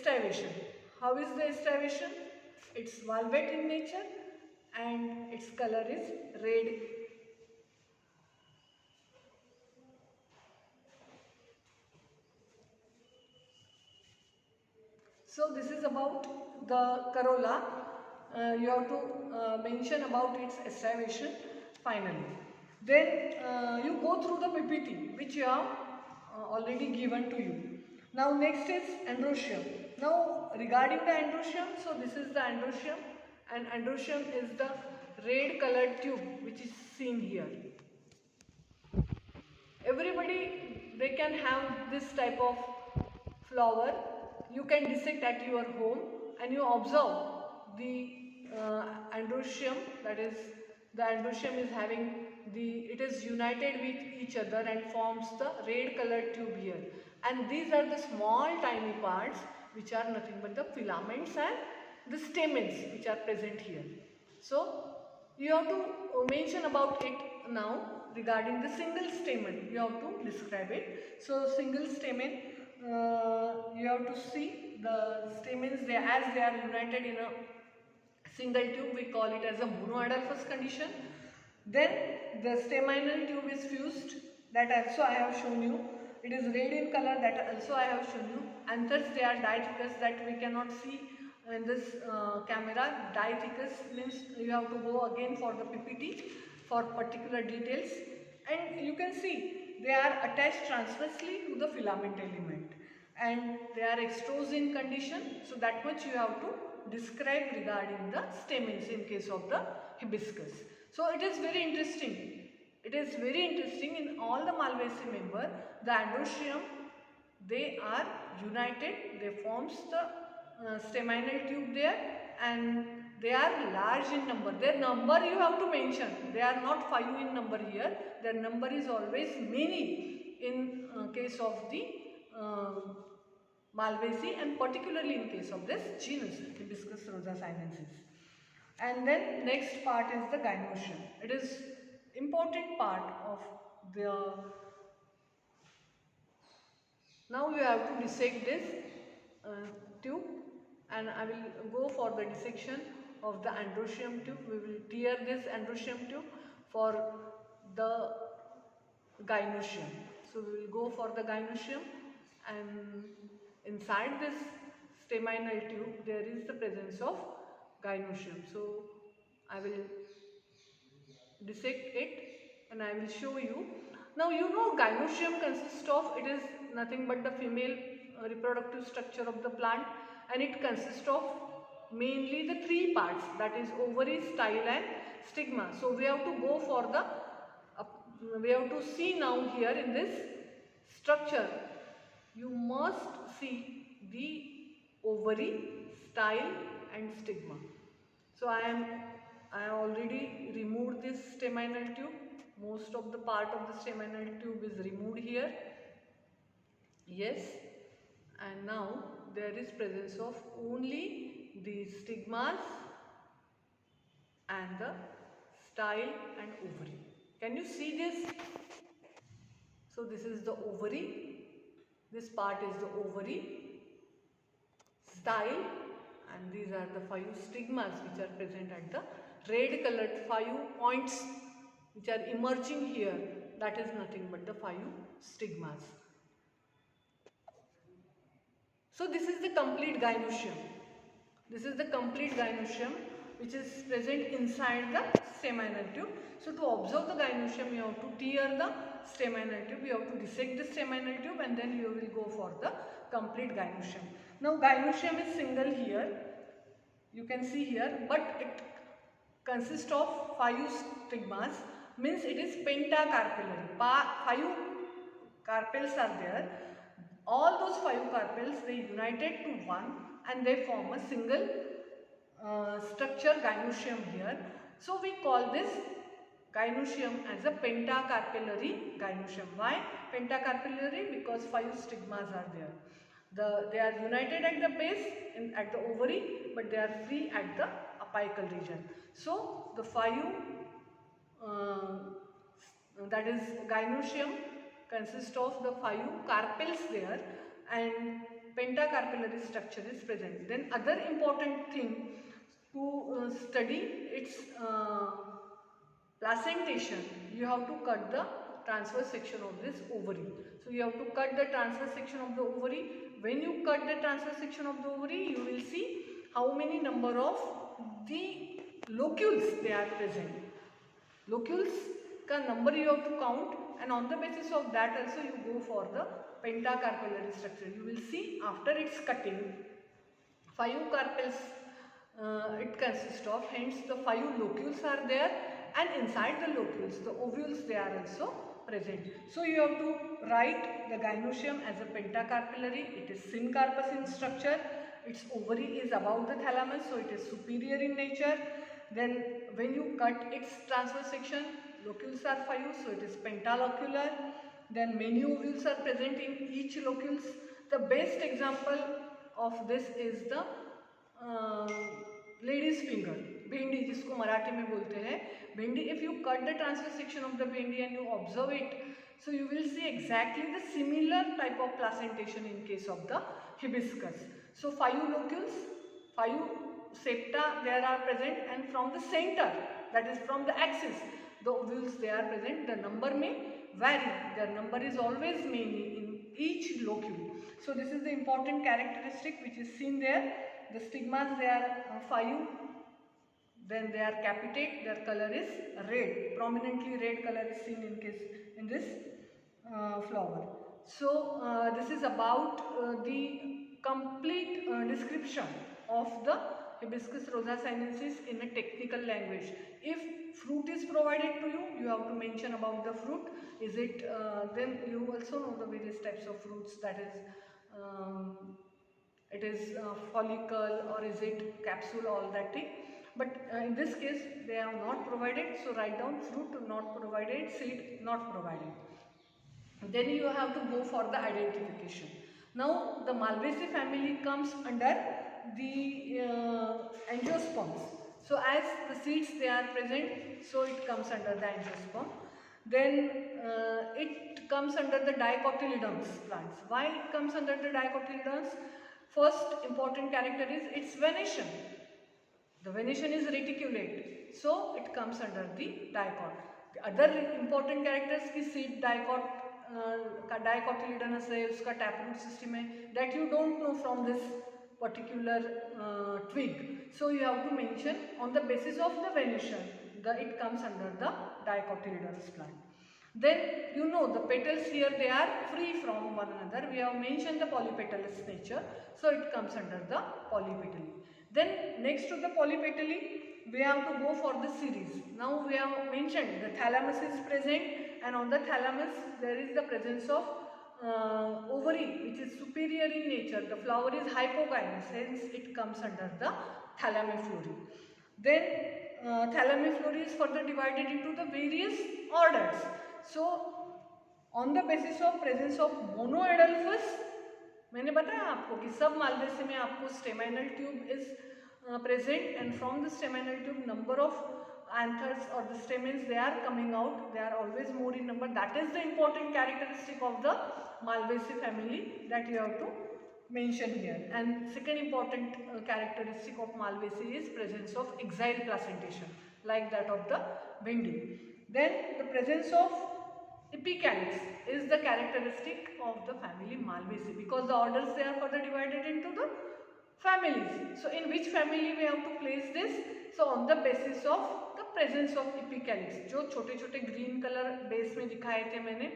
estivation. How is the estivation? It's valvate in nature and its color is red. So this is about the corolla. You have to mention about its estivation finally. Then you go through the PPT which you have already given to you. Now next is androecium. Now regarding the androecium, so this is the androecium, and androecium is the red colored tube which is seen here. Everybody, they can have this type of flower. You can dissect at your home and you observe the androecium, that is the androecium is having it is united with each other and forms the red colored tube here, and these are the small tiny parts which are nothing but the filaments and the stamens which are present here. So you have to mention about it now. Regarding the single stamen, you have to describe it. So single stamen, you have to see the stamens, as they are united in a single tube, we call it as a monoadelphous condition. Then the staminal tube is fused, that also I have shown you. It is red in color, that also I have shown you. Anthers, they are dithecous, that we cannot see in this camera. Dithecous means you have to go again for the PPT for particular details, and you can see they are attached transversely to the filament element and they are exposed in condition. So that much you have to describe regarding the stamens in case of the hibiscus. So it is very interesting. It is very interesting in all the Malvaceae member, the androecium, they are united, they forms the staminal tube there, and they are large in number. Their number you have to mention. They are not 5 in number here. Their number is always many in case of the Malvaceae, and particularly in case of this genus Hibiscus rosa sinensis. And then next part is the gynoecium. It is important part of the. Now you have to dissect this tube, and I will go for the dissection of the androecium tube. We will tear this androecium tube for the gynoecium. So we will go for the gynoecium, and inside this staminal tube there is the presence of gynoecium. So I will dissect it and I will show you. Now you know gynoecium consists of, it is nothing but the female reproductive structure of the plant, and it consists of mainly the 3 parts, that is ovary, style and stigma. So we have to go for the, we have to see now here in this structure, you must see the ovary, style and stigma. So I have already removed this staminal tube. Most of the part of the staminal tube is removed here. Yes, and now there is presence of only the stigmas and the style and ovary. Can you see this? So this is the ovary. This part is the ovary, style, and these are the 5 stigmas which are present at the red colored 5 points which are emerging here. That is nothing but the 5 stigmas. So this is the complete gynoecium. This is the complete gynoecium which is present inside the staminal tube. So to observe the gynoecium, you have to tear the staminal tube, you have to dissect the staminal tube, and then you will go for the complete gynoecium. Now gynoecium is single here, you can see here, but it consists of 5 stigmas, means it is pentacarpellary. 5 carpels are there. All those 5 carpels, they united to one and they form a single structure, gynoecium here. So we call this gynoecium as a pentacarpellary gynoecium. Why pentacarpellary? Because 5 stigmas are there. They are united at the base, at the ovary, but they are free at the apical region. So the 5 that is gynoecium consists of the 5 carpels there, and pentacarpellary structure is present. Then other important thing to study its placentation, you have to cut the transverse section of this ovary. So you have to cut the transverse section of the ovary. When you cut the transverse section of the ovary, you will see how many number of the locules they are present. Locules का number you have to count, and on the basis of that also you go for the pentacarpellary structure. You will see after its cutting, 5 carpels it consists of, hence the 5 locules are there, and inside the locules the ovules they are also present. So you have to write the gynoecium as a pentacarpellary. It is syncarpous in structure. Its ovary is above the thalamus, so it is superior in nature. Then when you cut its transverse section, locules are 5, so it is pentalocular. Then many ovules are present in each locules. The best example of this is the ladies finger, bhendi जिसको मराठी में बोलते हैं भेंडी. If you cut the transverse section of the bhendi and you observe it, so you will see exactly the similar type of placentation in case of the hibiscus. So 5 locules, 5 septa there are present, and from the center, that is from the axis, the ovules they are present. The number may vary, their number is always many in each locule. So this is the important characteristic which is seen there. The stigmas they are 5, then they are capitate, their color is red, prominently red color is seen in this flower. So this is about the complete description of the Hibiscus rosa sinensis in a technical language. If fruit is provided to you, you have to mention about the fruit. Is it then you also know the various types of fruits, that is it is follicle or is it capsule, all that thing. But in this case they are not provided, so write down fruit not provided, seed not provided. Then you have to go for the identification. Now the Malvaceae family comes under the angiosperms. So as the seeds they are present, so it comes under the angiosperm. Then it comes under the dicotyledons plants. Why it comes under the dicotyledons? First important character is its venation. The venation is reticulate, so it comes under the dicot. The other important characters की seed dicot का dicotyledon है, उसका taproot system है, that you don't know from this particular twig. So you have to mention on the basis of the venation, it comes under the dicotyledons plant. Then you know the petals here they are free from one another. We have mentioned the polypetalous nature, so it comes under the polypetally. Then next to the polypetally, we have to go for the series. Now we have mentioned the thalamus is present, and on the thalamus there is the presence of ovary which is superior in nature. The flower is hypogynous, hence it comes under the thalamiflory. Then thalamiflory is further divided into the various orders. So on the basis of presence of monoadelphus, मैंने बताया आपको कि सब Malvaceae में आपको staminal tube is present, and from the staminal tube number of anthers or the stamens they are coming out, they are always more in number. That is the important characteristic of the Malvaceae family that you have to mention here. And second important characteristic of Malvaceae is presence of exile placentation like that of the Bindi. Then the presence of epicalyx is the characteristic of the family Malvaceae, because the orders they are further divided into the families. So in which family we have to place this? So on the basis of the presence of epicalyx, जो छोटे छोटे green color base में दिखाए थे मैंने,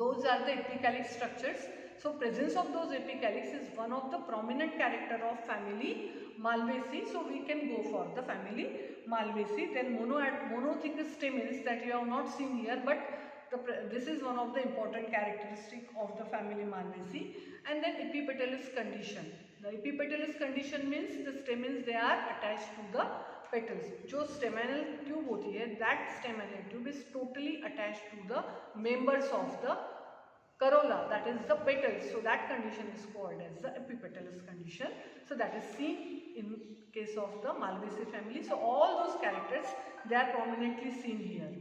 those are the epicalyx structures. So presence of those epicalyx is one of the prominent character of family Malvaceae. So we can go for the family Malvaceae. Then monothecous stamens that you have not seen here, but this is one of the important characteristic of the family Malvaceae. And then epipetalous condition. The epipetalous condition means the stamens they are attached to the petals. जो staminal tube होती है, that staminal tube is totally attached to the members of the corolla, that is the petals. So that condition is called as the epipetalous condition. So that is seen in case of the Malvaceae family. So all those characters they are prominently seen here.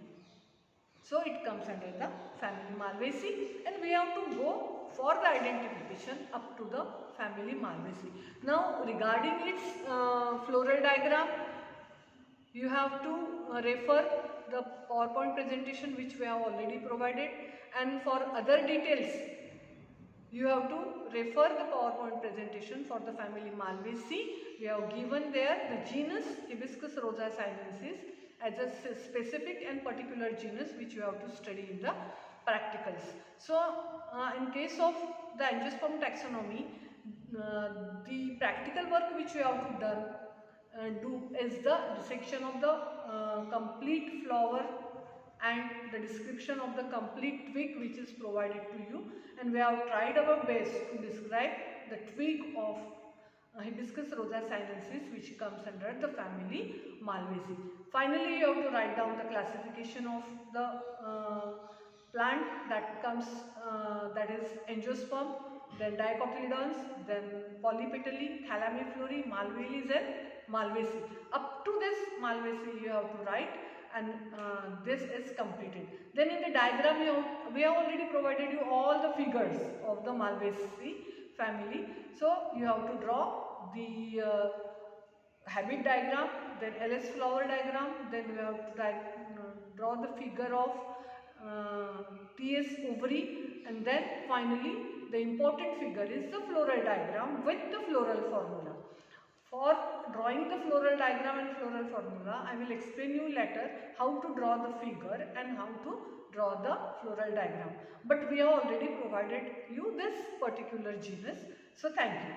So it comes under the family Malvaceae, and we have to go for the identification up to the family Malvaceae. Now regarding its floral diagram, you have to refer the PowerPoint presentation which we have already provided, and for other details you have to refer the PowerPoint presentation for the family Malvaceae. We have given there the genus Hibiscus rosa sinensis as a specific and particular genus which you have to study in the practicals. So in case of the angiosperm taxonomy, the practical work which you have to do is the dissection of the complete flower and the description of the complete twig which is provided to you, and we have tried our best to describe the twig of Hibiscus rosa sinensis which comes under the family Malvaceae. Finally, you have to write down the classification of the plant that comes, that is angiosperm, then dicotyledons, then polypetalae, thalamiflorae, malveolus and Malvaceae. Up to this Malvaceae you have to write, and this is completed. Then in the diagram we have already provided you all the figures of the Malvaceae family. So you have to draw the habit diagram, then LS flower diagram, then we have to draw the figure of TS ovary, and then finally the important figure is the floral diagram with the floral formula. For drawing the floral diagram and floral formula, I will explain you later how to draw the figure and how to draw the floral diagram. But we have already provided you this particular genus. So thank you.